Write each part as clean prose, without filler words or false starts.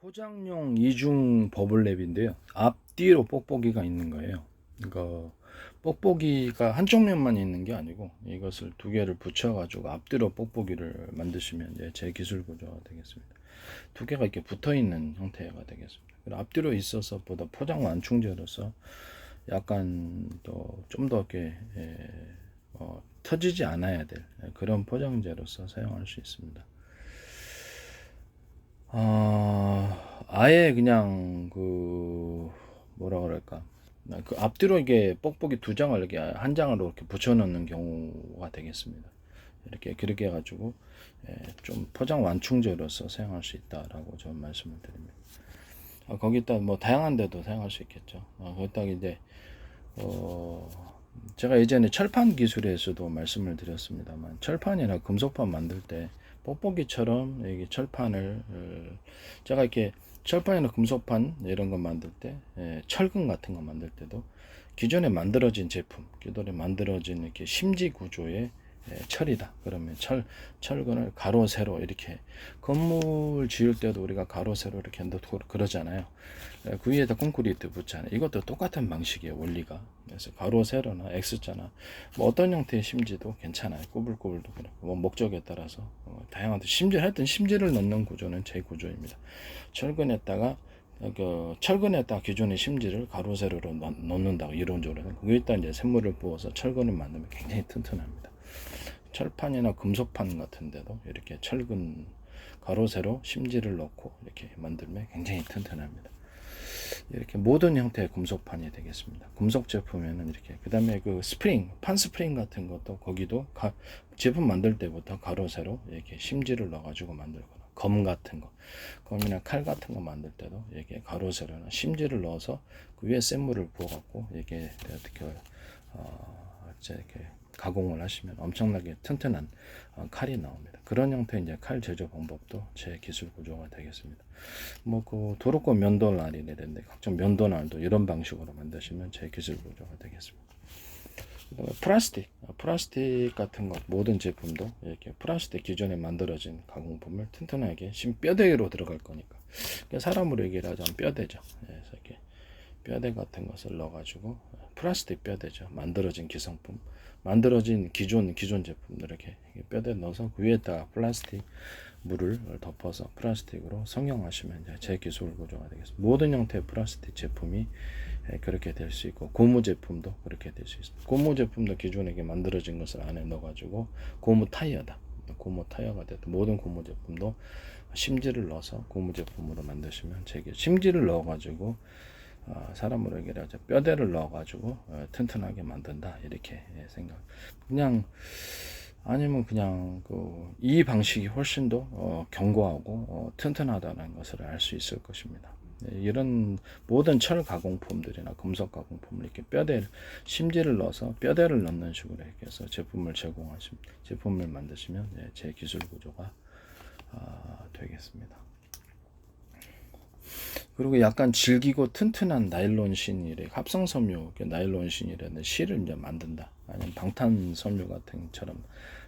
포장용 이중 버블랩인데요. 앞뒤로 뽁뽁이가 있는 거예요. 그러니까 뽁뽁이가 한쪽 면만 있는 게 아니고 이것을 두 개를 붙여가지고 앞뒤로 뽁뽁이를 만드시면 이제 제 기술 구조가 되겠습니다. 두 개가 이렇게 붙어 있는 형태가 되겠습니다. 앞뒤로 있어서 보다 포장 완충제로서 약간 좀 더 이렇게 터지지 않아야 될 그런 포장재로서 사용할 수 있습니다. 아예 그냥 뭐라 그럴까, 그 앞뒤로 이게 뽁뽁이 두 장을 이렇게 한 장으로 이렇게 붙여 넣는 경우가 되겠습니다. 이렇게 그렇게 해가지고 좀 포장 완충제로서 사용할 수 있다라고 저는 말씀을 드립니다. 거기다 뭐 다양한 데도 사용할 수 있겠죠. 거기다 이제 제가 예전에 철판 기술에서도 말씀을 드렸습니다만, 철판이나 금속판 만들 때 뽁뽁이처럼 이게 철판을 제가 이렇게 철판이나 금속판 이런 거 만들 때 철근 같은 거 만들 때도 기존에 만들어진 제품, 기존에 만들어진 이렇게 심지 구조의 철이다. 그러면 철근을 가로 세로 이렇게, 건물 지을 때도 우리가 가로 세로 이렇게 넣고 그러잖아요. 그 위에다 콘크리트 붙잖아요. 이것도 똑같은 방식이에요, 원리가. 그래서 가로 세로나 X자나 뭐 어떤 형태의 심지도 괜찮아요. 꾸불꾸불도 그렇고 뭐 목적에 따라서 다양한 하여튼 심지를 넣는 구조는 제 구조입니다. 철근에다가 철근에다가 기존의 심지를 가로 세로로 넣는다, 이론적으로는. 거기에다 이제 샘물을 부어서 철근을 만들면 굉장히 튼튼합니다. 철판이나 금속판 같은데도 이렇게 철근 가로 세로 심지를 넣고 이렇게 만들면 굉장히 튼튼합니다. 이렇게 모든 형태의 금속판이 되겠습니다. 금속 제품에는 이렇게, 그 다음에 그 스프링, 판 스프링 같은 것도 거기도 제품 만들 때부터 가로 세로 이렇게 심지를 넣어가지고 만들거나, 검 같은 거, 검이나 칼 같은 거 만들 때도 이렇게 가로 세로나 심지를 넣어서 그 위에 샘물을 부어갖고 이렇게 어떻게 이렇게 가공을 하시면 엄청나게 튼튼한 칼이 나옵니다. 그런 형태의 이제 칼 제조 방법도 제 기술 구조가 되겠습니다. 뭐 그 도로권 면도날이라든지 각종 면도날도 이런 방식으로 만드시면 제 기술 구조가 되겠습니다. 플라스틱 같은 것, 모든 제품도 이렇게 플라스틱 기존에 만들어진 가공품을 튼튼하게, 뼈대로 들어갈 거니까 사람으로 얘기를 하자면 뼈대죠. 그래서 이렇게 뼈대 같은 것을 넣어가지고, 플라스틱 뼈대죠. 만들어진 기성품, 만들어진 기존 제품들 이렇게 뼈대 넣어서 그 위에다가 플라스틱 물을 덮어서 플라스틱으로 성형하시면 이제 제 기술 구조가 되겠습니다. 모든 형태의 플라스틱 제품이 그렇게 될 수 있고, 고무 제품도 그렇게 될 수 있습니다. 고무 제품도 기존에 만들어진 것을 안에 넣어가지고 고무 타이어다, 고무 타이어가 됐다. 모든 고무 제품도 심지를 넣어서 고무 제품으로 만드시면 심지를 넣어가지고 사람으로 얘기하자 뼈대를 넣어가지고 튼튼하게 만든다, 이렇게 생각. 그냥 아니면 그냥 이 방식이 훨씬 더 견고하고 튼튼하다는 것을 알 수 있을 것입니다. 이런 모든 철 가공품들이나 금속 가공품을 이렇게 심지를 넣어서 뼈대를 넣는 식으로 이렇게 해서 제품을 만드시면 제 기술 구조가 되겠습니다. 그리고 약간 질기고 튼튼한 나일론 신일의 합성섬유, 나일론 신일의 실을 이제 만든다, 아니면 방탄섬유 같은 처럼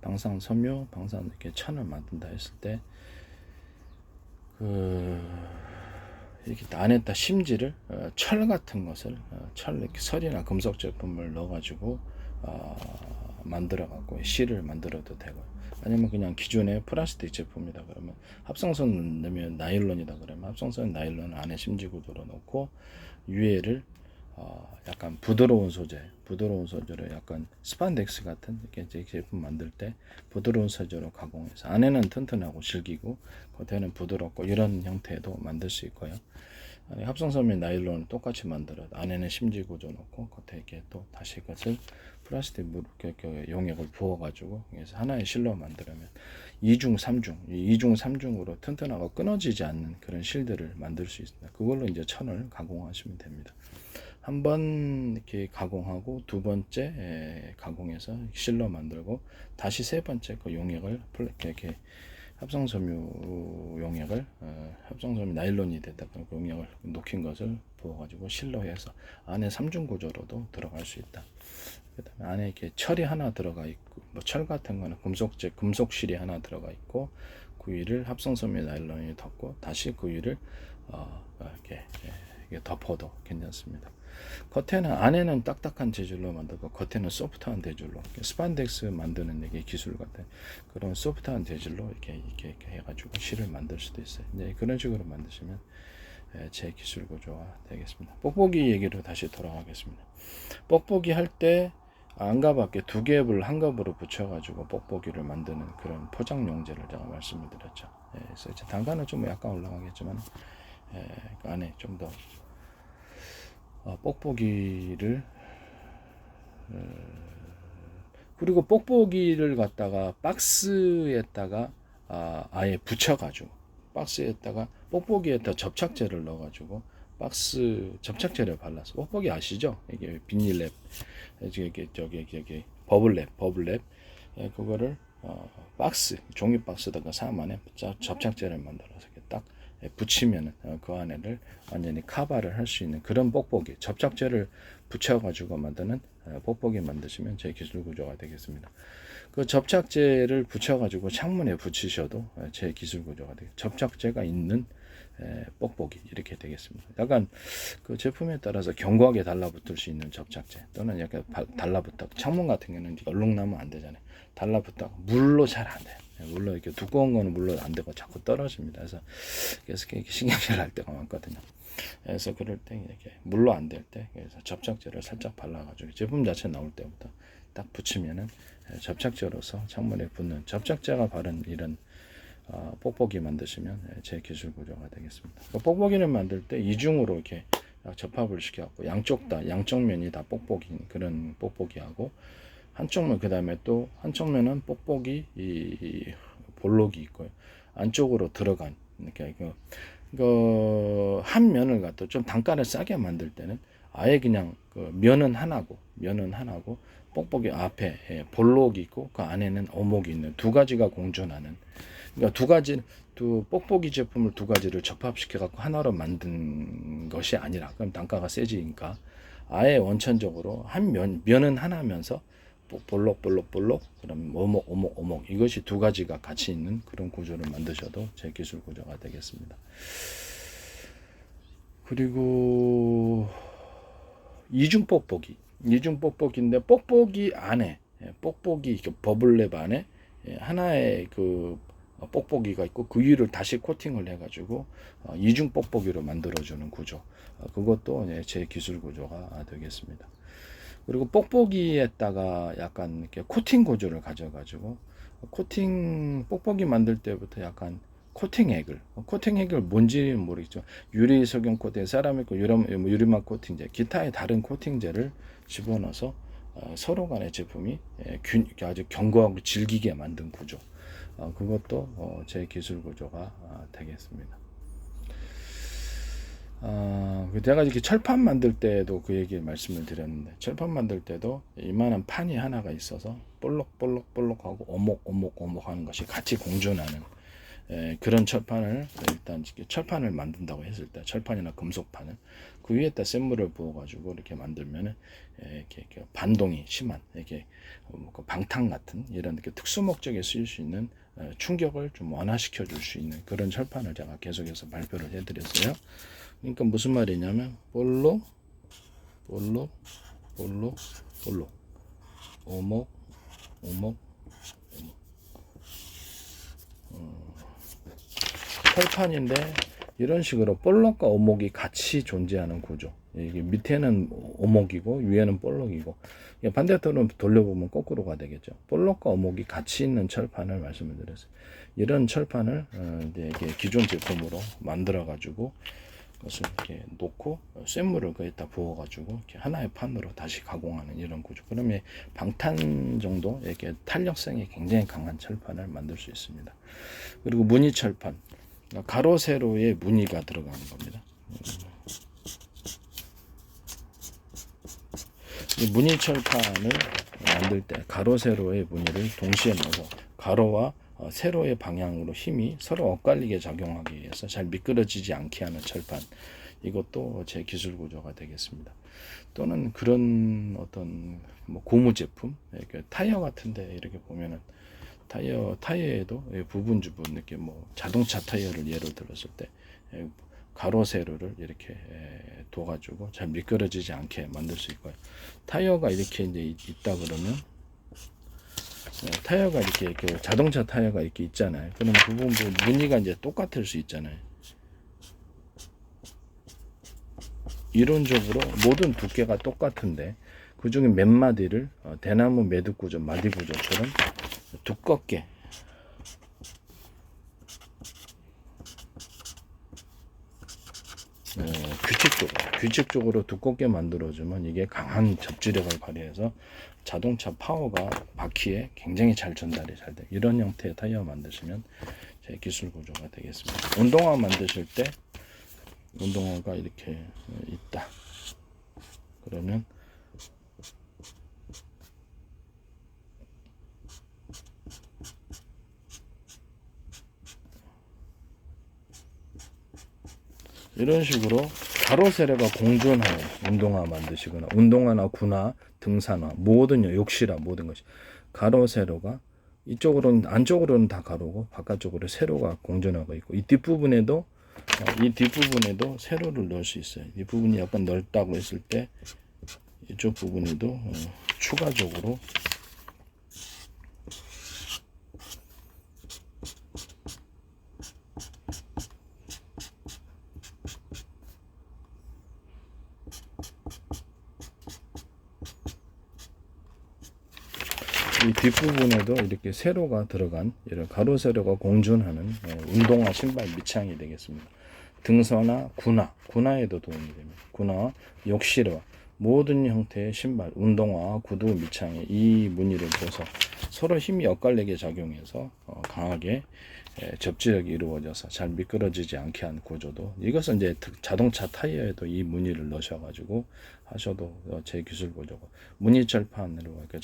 방산 이렇게 천을 만든다 했을 때, 이렇게 안에다 심지를 철 같은 것을 이렇게 설이나 금속 제품을 넣어가지고 만들어갖고 실을 만들어도 되고, 아니면 그냥 기존의 플라스틱 제품이다 그러면 합성선 넣으면 나일론이다 그러면 합성선 나일론 안에 심지 구조로 넣고, 위에를 약간 부드러운 소재로 약간 스판덱스 같은 이렇게 제품 만들 때 부드러운 소재로 가공해서 안에는 튼튼하고 질기고 겉에는 부드럽고, 이런 형태도 만들 수 있고요. 합성섬유 나일론을 똑같이 만들어 안에는 심지 구조 넣고 겉에 이렇게 또 다시 그것을 플라스틱 용액을 부어가지고 그래서 하나의 실로 만들면 2중 3중으로 튼튼하고 끊어지지 않는 그런 실들을 만들 수 있습니다. 그걸로 이제 천을 가공하시면 됩니다. 한 번 이렇게 가공하고 두 번째 가공해서 실로 만들고, 다시 세 번째 그 용액을 이렇게 합성섬유 용액을 합성섬유 나일론이 됐다 그 용액을 녹인 것을 부어가지고 실로 해서 안에 3중 구조로도 들어갈 수 있다. 그다음에 안에 이렇게 철이 하나 들어가 있고, 뭐 철 같은 거는 금속실이 하나 들어가 있고, 그 위를 합성섬유 나일론이 덮고 다시 그 위를 이렇게 덮어도 괜찮습니다. 겉에는 안에는 딱딱한 재질로 만들고 겉에는 소프트한 재질로 스판덱스 만드는 이게 기술 같은 그런 소프트한 재질로 이렇게 해가지고 실을 만들 수도 있어요. 이제 그런 식으로 만드시면 제 기술 구조가 되겠습니다. 뽁뽁이 얘기로 다시 돌아가겠습니다. 뽁뽁이 할 때 안과 밖에 두 겹을 한 겹으로 붙여가지고 뽁뽁이를 만드는 그런 포장 용제를 제가 말씀을 드렸죠. 그래서 이제 단가는 좀 약간 올라가겠지만 그 안에 좀 더 뽁뽁이를 그리고 뽁뽁이를 갖다가 박스에다가 아예 붙여가지고 박스에다가 뽁뽁이에다 접착제를 넣어가지고 박스 접착제를 발라서 뽁뽁이 아시죠? 이게 비닐랩 저기 버블랩 그거를 박스 종이 박스다가 삶 안에 접착제를 만들어서 이렇게 딱 붙이면 그 안에를 완전히 카바를 할 수 있는 그런 뽁뽁이 접착제를 붙여가지고 만드는 뽁뽁이 만드시면 제 기술 구조가 되겠습니다. 그 접착제를 붙여가지고 창문에 붙이셔도 제 기술 구조가 되겠습니다. 접착제가 있는 뽁뽁이 이렇게 되겠습니다. 약간 그 제품에 따라서 견고하게 달라붙을 수 있는 접착제 또는 약간 달라붙다 창문 같은 경우는 얼룩나면 안 되잖아요. 달라붙다 물로 잘 안 돼요. 물론 이렇게 두꺼운 거는 물론 안 되고 자꾸 떨어집니다. 그래서 계속 이렇게 신경질 날 때가 많거든요. 그래서 그럴 때 이렇게 물로 안 될 때 그래서 접착제를 살짝 발라가지고 제품 자체 나올 때부터 딱 붙이면은 접착제로서 창문에 붙는 접착제가 바른 이런 뽁뽁이 만드시면 제 기술 구조가 되겠습니다. 뽁뽁이를 만들 때 이중으로 이렇게 접합을 시켜갖고 양쪽 면이 다 뽁뽁이 그런 뽁뽁이하고 한쪽 면 그 다음에 또 한쪽 면은 뽁뽁이 이 볼록이 있고요. 안쪽으로 들어간 이렇게 한 면을 갖다 좀 단가를 싸게 만들 때는 아예 그냥 그 면은 하나고 뽁뽁이 앞에 볼록이 있고 그 안에는 어목이 있는 두 가지가 공존하는 그러니까 두 뽁뽁이 제품을 두 가지를 접합시켜 갖고 하나로 만든 것이 아니라 그럼 단가가 세지니까 아예 원천적으로 면은 하나면서 볼록 그럼 오목 이것이 두 가지가 같이 있는 그런 구조를 만드셔도 제 기술 구조가 되겠습니다. 그리고 이중 뽁뽁인데 뽁뽁이 안에 뽁뽁이 버블랩 안에 하나의 그 뽁뽁이가 있고 그 위를 다시 코팅을 해가지고 이중 뽁뽁이로 만들어주는 구조 그것도 제 기술 구조가 되겠습니다. 그리고 뽁뽁이에다가 약간 이렇게 코팅 구조를 가져가지고 뽁뽁이 만들 때부터 약간 코팅액을 뭔지는 모르겠죠. 유리 석영 코팅, 세라믹 유리막 코팅제, 기타의 다른 코팅제를 집어넣어서 서로 간의 제품이 아주 견고하고 질기게 만든 구조. 그것도 제 기술 구조가 되겠습니다. 제가 이렇게 철판 만들 때도 그 얘기 말씀을 드렸는데 철판 만들 때도 이만한 판이 하나가 있어서 볼록하고 오목 하는 것이 같이 공존하는 그런 철판을 일단 철판을 만든다고 했을 때 철판이나 금속판을 그 위에다 샘물을 부어 가지고 이렇게 만들면은 이렇게 반동이 심한 이렇게 방탄 같은 이런 이렇게 특수 목적에 쓰일 수 있는 충격을 좀 완화시켜 줄 수 있는 그런 철판을 제가 계속해서 발표를 해드렸어요. 그러니까 무슨 말이냐면 볼록 오목 철판인데 이런 식으로 볼록과 오목이 같이 존재하는 구조. 이게 밑에는 오목이고 위에는 볼록이고 반대로 돌려보면 거꾸로가 되겠죠. 볼록과 오목이 같이 있는 철판을 말씀을 드렸어요. 이런 철판을 이제 이게 기존 제품으로 만들어 가지고 그것을 이렇게 놓고 쇳물을 거기다 부어 가지고 이렇게 하나의 판으로 다시 가공하는 이런 구조. 그러면 방탄 정도 이렇게 탄력성이 굉장히 강한 철판을 만들 수 있습니다. 그리고 무늬 철판. 가로 세로의 무늬가 들어가는 겁니다. 이 무늬 철판을 만들 때 가로 세로의 무늬를 동시에 넣어서 가로와 세로의 방향으로 힘이 서로 엇갈리게 작용하기 위해서 잘 미끄러지지 않게 하는 철판 이것도 제 기술 구조가 되겠습니다. 또는 그런 어떤 고무 제품 타이어 같은데 이렇게 보면은 타이어에도 부분 이렇게 뭐 자동차 타이어를 예로 들었을 때 가로 세로를 이렇게 둬가지고 잘 미끄러지지 않게 만들 수 있고요. 타이어가 이렇게 이제 있다 그러면 타이어가 이렇게 자동차 타이어가 이렇게 있잖아요. 그럼 부분 무늬가 이제 똑같을 수 있잖아요. 이론적으로 모든 두께가 똑같은데 그 중에 몇 마디를 대나무 매듭 구조, 마디 구조처럼 두껍게 규칙적으로 두껍게 만들어주면 이게 강한 접지력을 발휘해서 자동차 파워가 바퀴에 굉장히 잘 전달이 잘 돼. 이런 형태의 타이어 만드시면 제 기술 구조가 되겠습니다. 운동화 만드실 때 운동화가 이렇게 있다. 그러면 이런 식으로 가로 세로가 공존하는 운동화 만드시거나 운동화나 구나 등산화 모든 욕실화 모든 것이 가로 세로가 이쪽으로는 안쪽으로는 다 가로고 바깥쪽으로 세로가 공존하고 있고 이 뒷부분에도 세로를 넣을 수 있어요. 이 부분이 약간 넓다고 했을 때 이쪽 부분에도 추가적으로 이 뒷부분에도 이렇게 세로가 들어간 이런 가로 세로가 공존하는 운동화 신발 밑창이 되겠습니다. 등서나 군화에도 도움이 됩니다. 군화, 욕실화 모든 형태의 신발, 운동화, 구두 밑창에 이 무늬를 둬서 서로 힘이 엇갈리게 작용해서 강하게 접지력이 이루어져서 잘 미끄러지지 않게 한 구조도 이것은 이제 자동차 타이어에도 이 무늬를 넣으셔가지고 하셔도 제 기술 구조고 무늬 철판으로 그러니까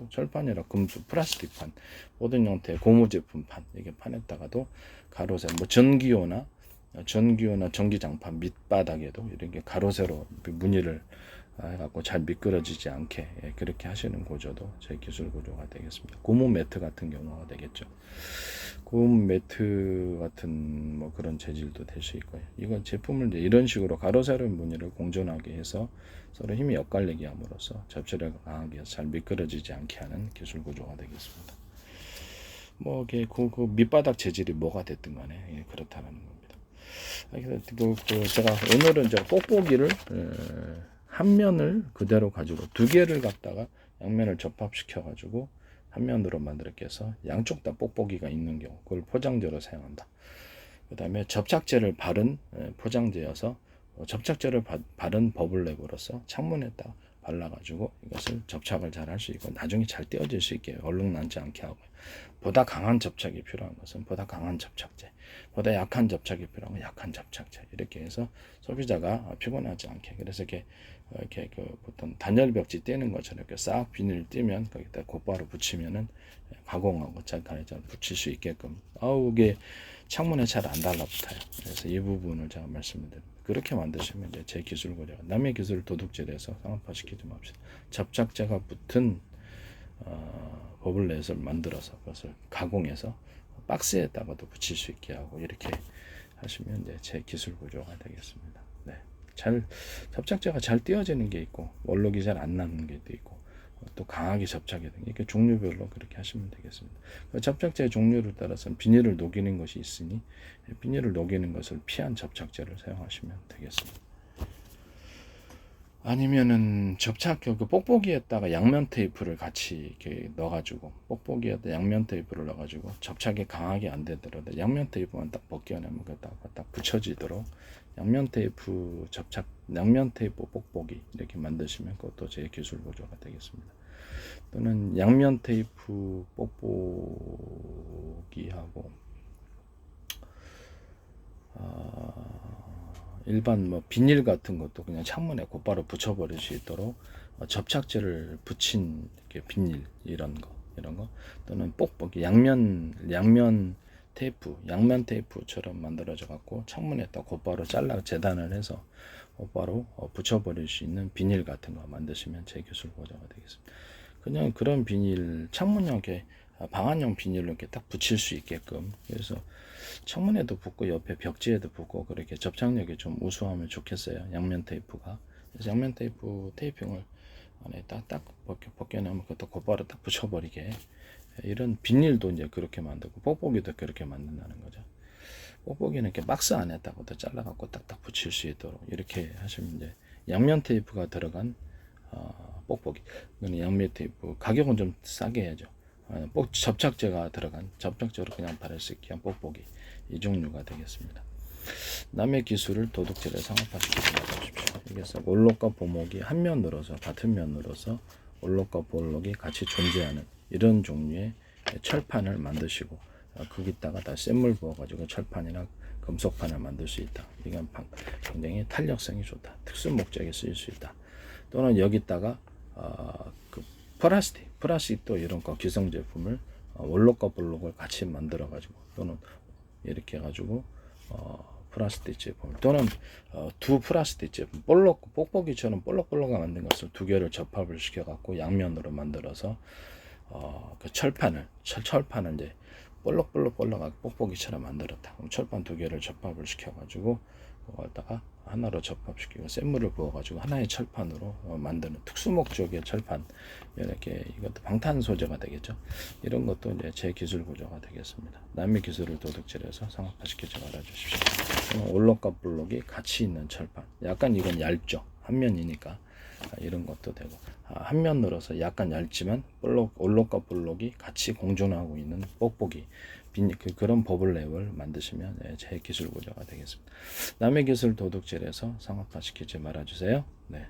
철판이라 금속 플라스틱판 모든 형태의 고무 제품판 이게 판에다가도 가로세 뭐 전기요나 전기장판 밑바닥에도 이렇게 가로세로 무늬를 해갖고 잘 미끄러지지 않게 그렇게 하시는 구조도 제 기술 구조가 되겠습니다. 고무 매트 같은 경우가 되겠죠. 고무 매트 같은 뭐 그런 재질도 될 수 있고요. 이건 제품을 이제 이런 식으로 가로세로 무늬를 공존하게 해서 서로 힘이 엇갈리게 함으로써 접지력을 강하게 해서 잘 미끄러지지 않게 하는 기술 구조가 되겠습니다. 뭐 이게 그 밑바닥 재질이 뭐가 됐든 간에 그렇다는 겁니다. 제가 오늘은 이제 뽁뽁이를 한 면을 그대로 가지고 두 개를 갖다가 양면을 접합시켜 가지고 한 면으로 만들게 해서 양쪽 다 뽁뽁이가 있는 경우 그걸 포장재로 사용한다. 그 다음에 접착제를 바른 포장재여서 접착제를 바른 버블랩으로서 창문에 딱 발라가지고 이것을 접착을 잘 할 수 있고 나중에 잘 떼어질 수 있게 얼룩나지 않게 하고 보다 강한 접착이 필요한 것은 보다 강한 접착제 보다 약한 접착이 필요한 건 약한 접착제 이렇게 해서 소비자가 피곤하지 않게 그래서 이렇게 보통 단열벽지 떼는 것처럼 이렇게 싹 비닐을 떼면 거기다 곧바로 붙이면은 가공하고 잘 붙일 수 있게끔 이게 창문에 잘 안 달라붙어요. 그래서 이 부분을 제가 말씀을 드립니다. 그렇게 만드시면 이제 제 기술 고려가 남의 기술을 도둑질해서 상업화시키지 맙시다. 접착제가 붙은 버블렛을 만들어서 그것을 가공해서 박스에다가도 붙일 수 있게 하고 이렇게 하시면 이제 제 기술 구조가 되겠습니다. 네, 접착제가 잘 띄어지는 게 있고 원록이 잘 안 나는 게 있고 또 강하게 접착이 되는 이렇게 종류별로 그렇게 하시면 되겠습니다. 접착제의 종류를 따라서 비닐을 녹이는 것이 있으니 비닐을 녹이는 것을 피한 접착제를 사용하시면 되겠습니다. 아니면은 뽁뽁이에다가 양면 테이프를 같이 이렇게 넣어가지고 뽁뽁이에다 양면 테이프를 넣어가지고 접착이 강하게 안 되더라도 양면 테이프만 딱 벗겨내면 딱 붙여지도록 양면 테이프 뽁뽁이 이렇게 만드시면 그것도 제 기술 구조가 되겠습니다. 또는 양면 테이프 뽁뽁이하고 일반 뭐 비닐 같은 것도 그냥 창문에 곧바로 붙여버릴 수 있도록 접착제를 붙인 이렇게 비닐 이런 거 또는 뽁뽁이 양면 테이프처럼 만들어져 갖고 창문에다 곧바로 잘라 재단을 해서 곧바로 붙여버릴 수 있는 비닐 같은 거 만드시면 제 기술 보조가 되겠습니다. 그냥 그런 비닐 창문형에 방한용 비닐로 이렇게 딱 붙일 수 있게끔, 그래서 창문에도 붙고 옆에 벽지에도 붙고 그렇게 접착력이 좀 우수하면 좋겠어요. 양면 테이프가. 그래서 양면 테이프 테이핑을 안에 딱 벗겨내면 그것도 곧바로 딱 붙여버리게, 이런 비닐도 이제 그렇게 만들고 뽁뽁이도 그렇게 만든다는 거죠. 뽁뽁이는 이렇게 박스 안에다가 잘라갖고 딱딱 붙일 수 있도록 이렇게 하시면 이제 양면 테이프가 들어간 뽁뽁이. 이거는 양면 테이프 가격은 좀 싸게 해야죠. 접착제가 들어간, 접착제로 그냥 바를 수 있게 한 뽁뽁이, 이 종류가 되겠습니다. 남의 기술을 도둑질에 상업화시키지 말아주십시오. 이게 올록과 보목이 한 면 늘어서 같은 면 늘어서 올록과 볼록이 같이 존재하는 이런 종류의 철판을 만드시고, 거기다가 다 샘물 부어가지고 철판이나 금속판을 만들 수 있다. 이건 굉장히 탄력성이 좋다. 특수 목적에 쓰일 수 있다. 또는 여기다가 그 플라스틱도 이런 거 기성 제품을 올록과 볼록을 같이 만들어 가지고, 또는 이렇게 해가지고 플라스틱 제품, 또는 두 플라스틱 제품, 뽁뽁이처럼 볼록볼록한 만든 것을 두 개를 접합을 시켜갖고 양면으로 만들어서 그 철판을 이제 볼록하게 뽁뽁이처럼 만들었다. 그럼 철판 두 개를 접합을 시켜가지고 그거다가 하나로 접합시키고 샘물을 부어가지고 하나의 철판으로 만드는 특수 목적의 철판, 이렇게 이것도 방탄 소재가 되겠죠. 이런 것도 이제 제 기술 구조가 되겠습니다. 남의 기술을 도둑질해서 상업화시키지 말아주십시오. 올록과 볼록이 같이 있는 철판, 약간 이건 얇죠. 한 면이니까 이런 것도 되고, 한 면 늘어서 약간 얇지만 올록과 볼록이 같이 공존하고 있는 뽁뽁이, 그런 버블랩을 만드시면 제 기술 구조가 되겠습니다. 남의 기술 도둑질해서 상업화시키지 말아주세요. 네.